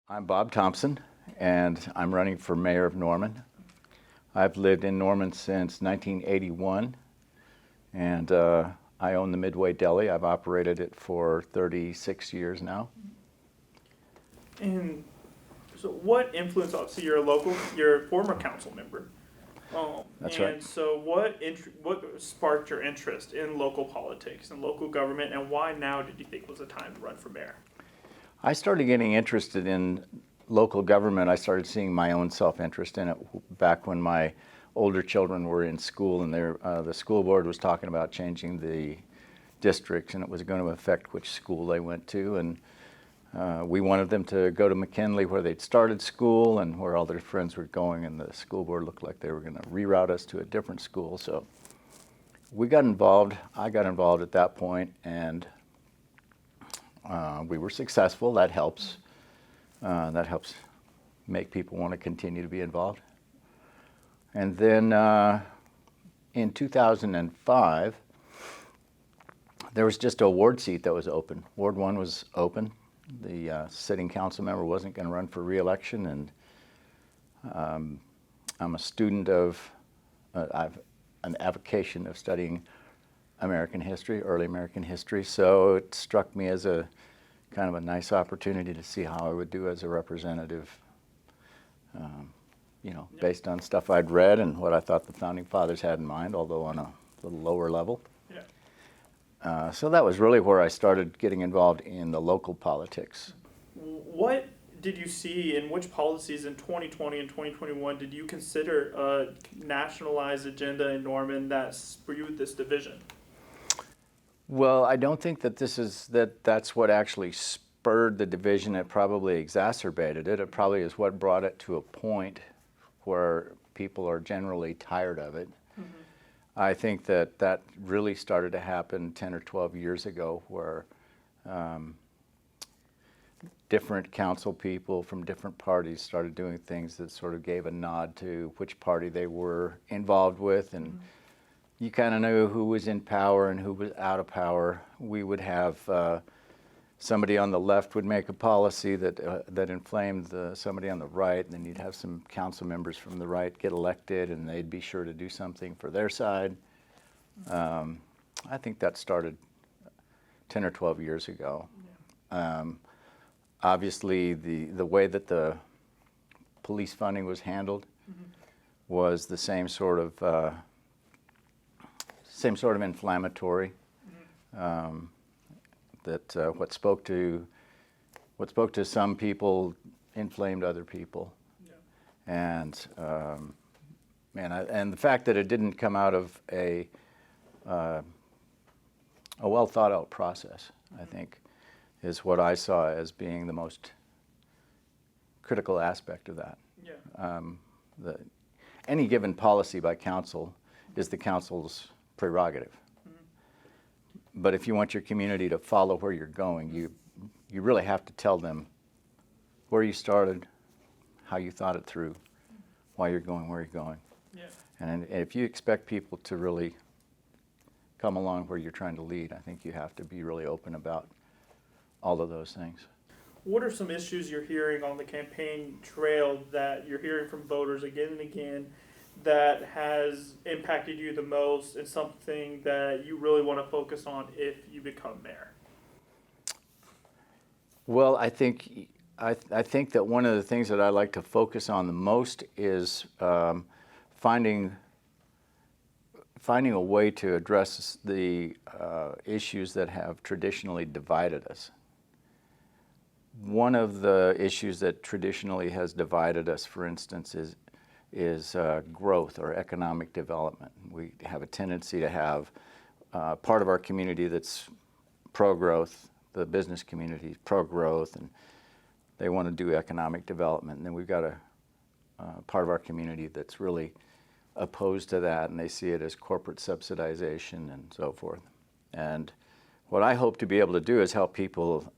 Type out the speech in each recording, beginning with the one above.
I'm Bob Thompson, and I'm running for mayor of Norman. I've lived in Norman since 1981, and I own the Midway Deli. I've operated it for 36 years now. And so what influence, obviously you're a former council member. That's and right. so what sparked your interest in local politics and local government, and why now did you think was the time to run for mayor? I started getting interested in local government. I started seeing my own self-interest in it back when my older children were in school, and the school board was talking about changing the districts, and it was going to affect which school they went to. And we wanted them to go to McKinley, where they'd started school and where all their friends were going, and the school board looked like they were going to reroute us to a different school. So we got involved. I got involved at that point, and we were successful. That helps. That helps make people want to continue to be involved. And then in 2005, there was just a ward seat that was open. Ward 1 was open. The sitting council member wasn't going to run for re-election, and I'm a student of, I've an avocation of studying American history, early American history, so it struck me as a kind of a nice opportunity to see how I would do as a representative, based on stuff I'd read and what I thought the Founding Fathers had in mind, although on a little lower level. Yeah. So that was really where I started getting involved in the local politics. What did you see, and which policies in 2020 and 2021 did you consider a nationalized agenda in Norman that spewed this division? Well, I don't think that that's what actually spurred the division. It probably exacerbated it. It probably is what brought it to a point where people are generally tired of it. Mm-hmm. I think that really started to happen 10 or 12 years ago, where different council people from different parties started doing things that sort of gave a nod to which party they were involved with, and mm-hmm. You kind of knew who was in power and who was out of power. We would have somebody on the left would make a policy that inflamed somebody on the right, and then you'd have some council members from the right get elected, and they'd be sure to do something for their side. I think that started 10 or 12 years ago. Yeah. Obviously, the way that the police funding was handled mm-hmm. was the same sort of inflammatory. Mm-hmm. What spoke to some people inflamed other people. Yeah. And the fact that it didn't come out of a well thought out process, mm-hmm. I think, is what I saw as being the most critical aspect of that. Yeah. Any given policy by council is the council's prerogative. Mm-hmm. But if you want your community to follow where you're going, you really have to tell them where you started, how you thought it through, why you're going where you're going. Yeah. And if you expect people to really come along where you're trying to lead, I think you have to be really open about all of those things. What are some issues you're hearing on the campaign trail that you're hearing from voters again and again that has impacted you the most, and something that you really want to focus on if you become mayor? Well, I think that one of the things that I like to focus on the most is finding a way to address the issues that have traditionally divided us. One of the issues that traditionally has divided us, for instance, is growth or economic development. We have a tendency to have part of our community that's pro-growth, the business community is pro-growth, and they want to do economic development. And then we've got a part of our community that's really opposed to that, and they see it as corporate subsidization and so forth. And what I hope to be able to do is help people,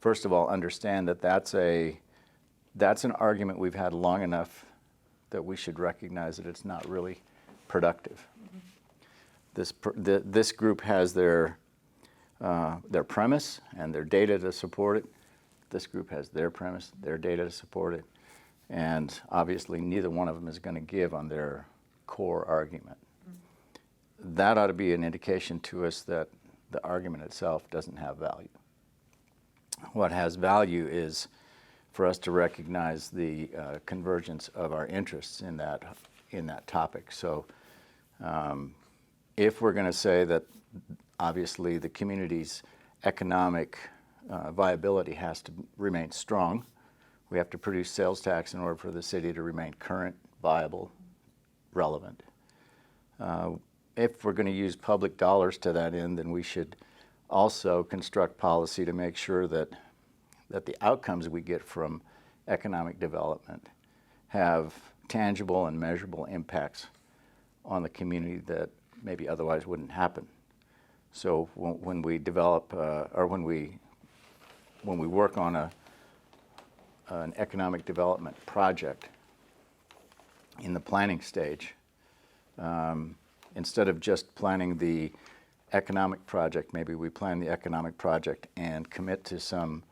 first of all, understand that that's an argument we've had long enough that we should recognize that it's not really productive. Mm-hmm. This group has their premise and their data to support it. This group has their premise, their data to support it, and obviously neither one of them is going to give on their core argument. That ought to be an indication to us that the argument itself doesn't have value. What has value is for us to recognize the convergence of our interests in that topic. So if we're going to say that obviously the community's economic viability has to remain strong, we have to produce sales tax in order for the city to remain current, viable, relevant. If we're going to use public dollars to that end, then we should also construct policy to make sure that the outcomes we get from economic development have tangible and measurable impacts on the community that maybe otherwise wouldn't happen. So when we develop or when we work on an economic development project in the planning stage, instead of just planning the economic project, maybe we plan the economic project and commit to some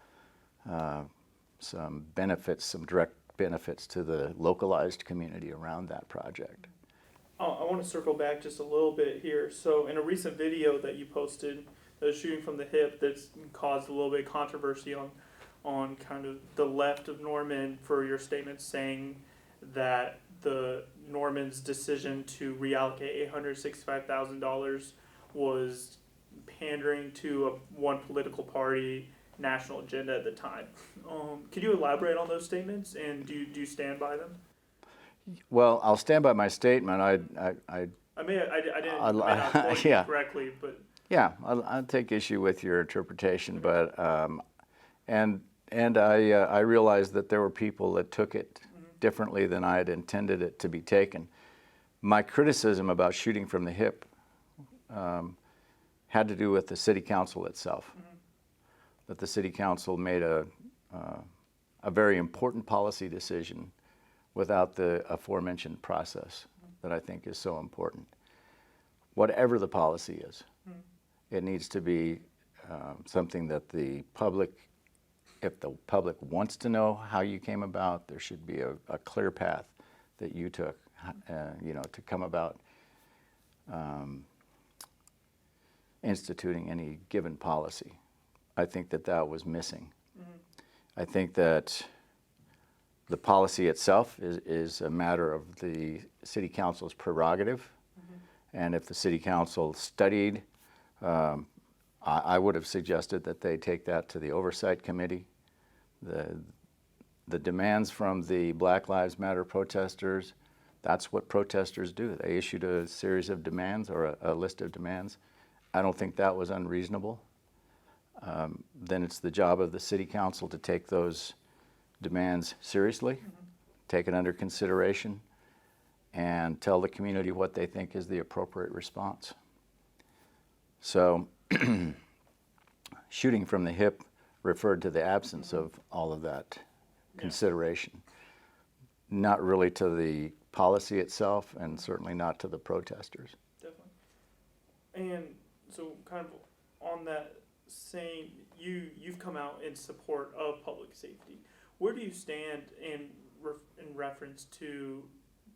benefits, some direct benefits to the localized community around that project. I want to circle back just a little bit here. So in a recent video that you posted, the shooting from the hip, that's caused a little bit of controversy on kind of the left of Norman for your statement saying that the Norman's decision to reallocate $865,000 was pandering to one political party national agenda at the time. Could you elaborate on those statements, and do you stand by them? Well, I'll stand by my statement. I may not quote you correctly, but yeah, I'll take issue with your interpretation, but and I realized that there were people that took it differently than I had intended it to be taken. My criticism about shooting from the hip had to do with the city council itself. That the city council made a very important policy decision without the aforementioned process that I think is so important. Whatever the policy is, it needs to be something that the public, if the public wants to know how you came about, there should be a clear path that you took, to come about instituting any given policy. I think that was missing. I think that the policy itself is a matter of the city council's prerogative. And if the city council studied, I would have suggested that they take that to the oversight committee. The demands from the Black Lives Matter protesters, that's what protesters do. They issued a series of demands or a list of demands. I don't think that was unreasonable. Then it's the job of the city council to take those demands seriously, take it under consideration, and tell the community what they think is the appropriate response. So shooting from the hip referred to the absence of all of that consideration, not really to the policy itself and certainly not to the protesters. Definitely. And so kind of on that same, you've come out in support of public safety. Where do you stand in reference to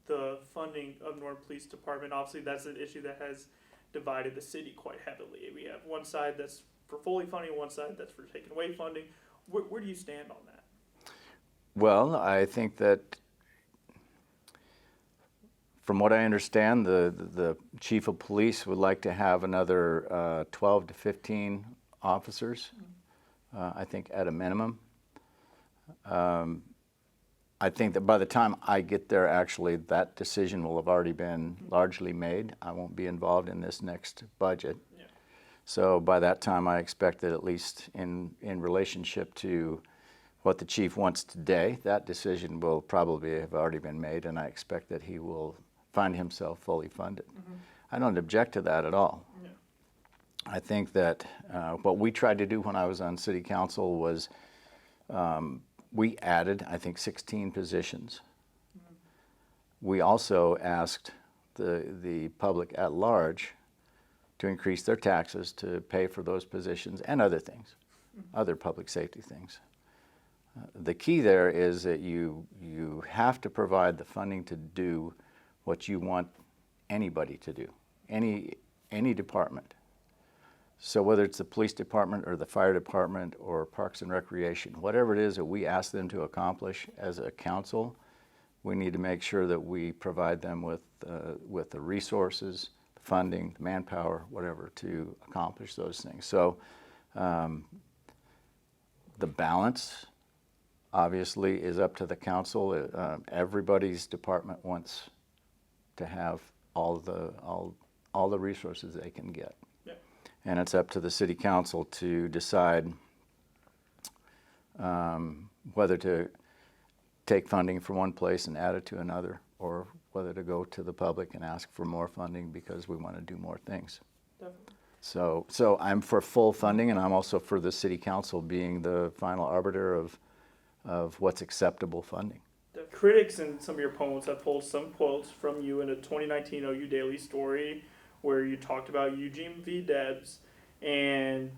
the funding of Norton Police Department? Obviously, that's an issue that has divided the city quite heavily. We have one side that's for fully funding, one side that's for taking away funding. Where do you stand on that? Well, I think that from what I understand, the chief of police would like to have another 12 to 15 officers, I think at a minimum. I think that by the time I get there, actually, that decision will have already been largely made. I won't be involved in this next budget. Yeah. So by that time, I expect that at least in relationship to what the chief wants today, that decision will probably have already been made, and I expect that he will find himself fully funded. I don't object to that at all. Yeah. I think that what we tried to do when I was on city council was we added, I think, 16 positions. We also asked the public at large to increase their taxes to pay for those positions and other things, other public safety things. The key there is that you have to provide the funding to do what you want anybody to do, any department. So whether it's the police department or the fire department or Parks and Recreation, whatever it is that we ask them to accomplish as a council, we need to make sure that we provide them with the resources, the funding, the manpower, whatever, to accomplish those things. So the balance obviously is up to the council. Everybody's department wants to have all the resources they can get. Yep. And it's up to the city council to decide whether to take funding from one place and add it to another, or whether to go to the public and ask for more funding because we want to do more things. Definitely. So I'm for full funding, and I'm also for the city council being the final arbiter of what's acceptable funding. The critics and some of your opponents have pulled some quotes from you in a 2019 OU Daily story where you talked about Eugene V. Debs and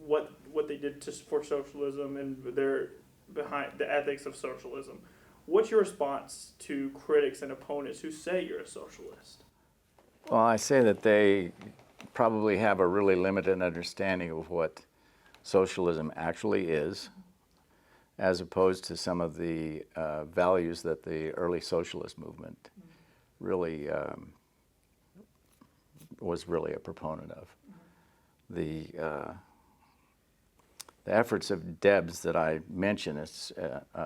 what they did for socialism and their behind the ethics of socialism. What's your response to critics and opponents who say you're a socialist? Well, I say that they probably have a really limited understanding of what socialism actually is, as opposed to some of the values that the early socialist movement really was really a proponent of. The efforts of Debs that I mention is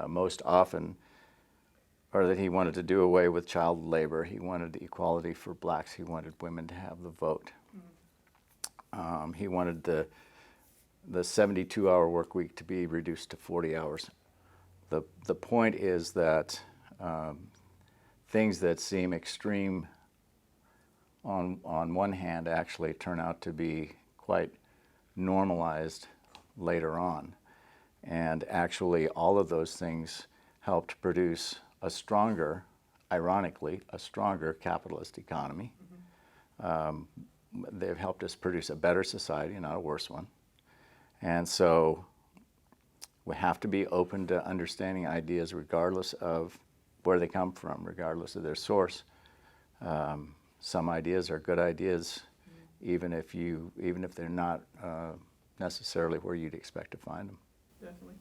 most often are that he wanted to do away with child labor. He wanted equality for blacks. He wanted women to have the vote. He wanted the 72-hour work week to be reduced to 40 hours. The point is that things that seem extreme on one hand actually turn out to be quite normalized later on. And actually all of those things helped produce a stronger, ironically, a stronger capitalist economy. They've helped us produce a better society, not a worse one. And so we have to be open to understanding ideas regardless of where they come from, regardless of their source. Some ideas are good ideas, even if they're not necessarily where you'd expect to find them. Definitely.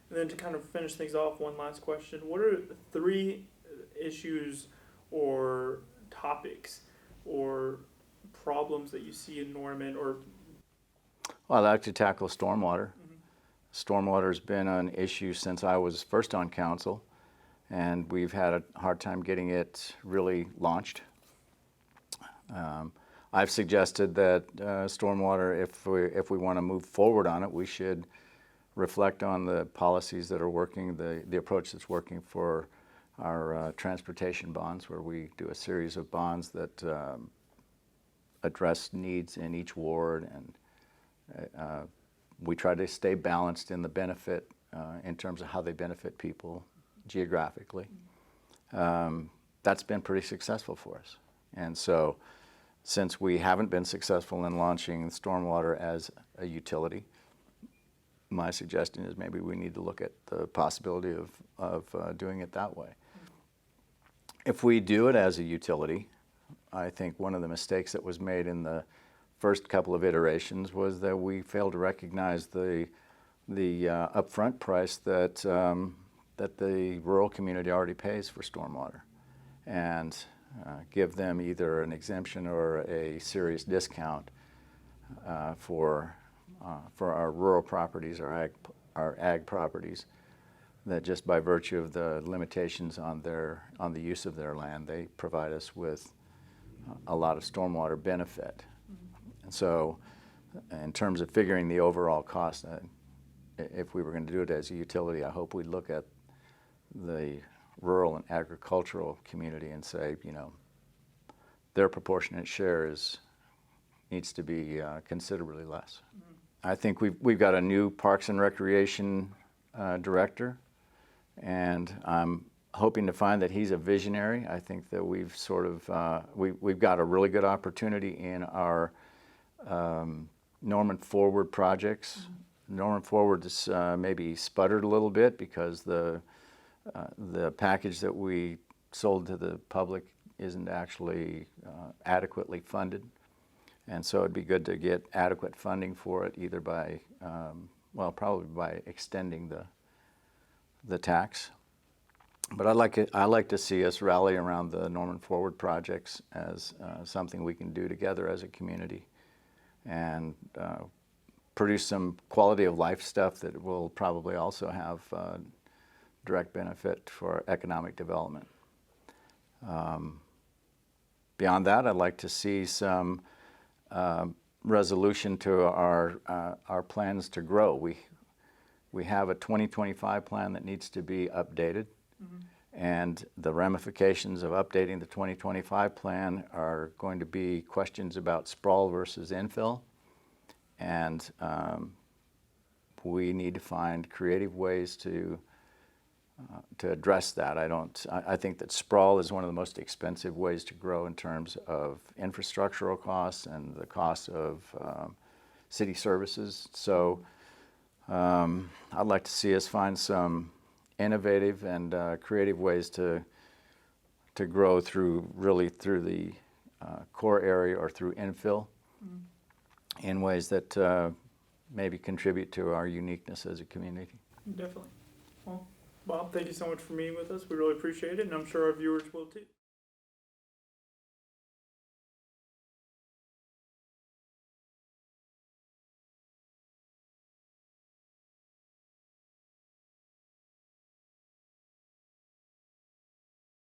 And then to kind of finish things off, one last question. What are 3 issues or topics or problems that you see in Norman? Well, I'd like to tackle stormwater. Stormwater's been an issue since I was first on council, and we've had a hard time getting it really launched. I've suggested that stormwater, if we want to move forward on it, we should reflect on the policies that are working, the approach that's working for our transportation bonds, where we do a series of bonds that address needs in each ward, and we try to stay balanced in the benefit in terms of how they benefit people geographically. That's been pretty successful for us. And so since we haven't been successful in launching stormwater as a utility, my suggestion is maybe we need to look at the possibility of doing it that way. If we do it as a utility, I think one of the mistakes that was made in the first couple of iterations was that we failed to recognize the upfront price that the rural community already pays for stormwater, and give them either an exemption or a serious discount for our rural properties, our ag properties, that just by virtue of the limitations on the use of their land, they provide us with a lot of stormwater benefit. And so in terms of figuring the overall cost, if we were going to do it as a utility, I hope we'd look at the rural and agricultural community and say, you know, their proportionate share needs to be considerably less. I think we've got a new Parks and Recreation director, and I'm hoping to find that he's a visionary. I think that we've sort of we've got a really good opportunity in our Norman Forward projects Norman Forward has maybe sputtered a little bit because the package that we sold to the public isn't actually adequately funded. And so it'd be good to get adequate funding for it, either by, well, probably by extending the tax. But I like to see us rally around the Norman Forward projects as something we can do together as a community, and produce some quality of life stuff that will probably also have direct benefit for economic development. Beyond that, I'd like to see some resolution to our plans to grow. We have a 2025 plan that needs to be updated. Mm-hmm. And the ramifications of updating the 2025 plan are going to be questions about sprawl versus infill. And we need to find creative ways to address that. I think that sprawl is one of the most expensive ways to grow in terms of infrastructural costs and the costs of city services. So I'd like to see us find some innovative and creative ways to grow through the core area or through infill, in ways that maybe contribute to our uniqueness as a community. Definitely. Well, Bob, thank you so much for meeting with us. We really appreciate it, and I'm sure our viewers will too.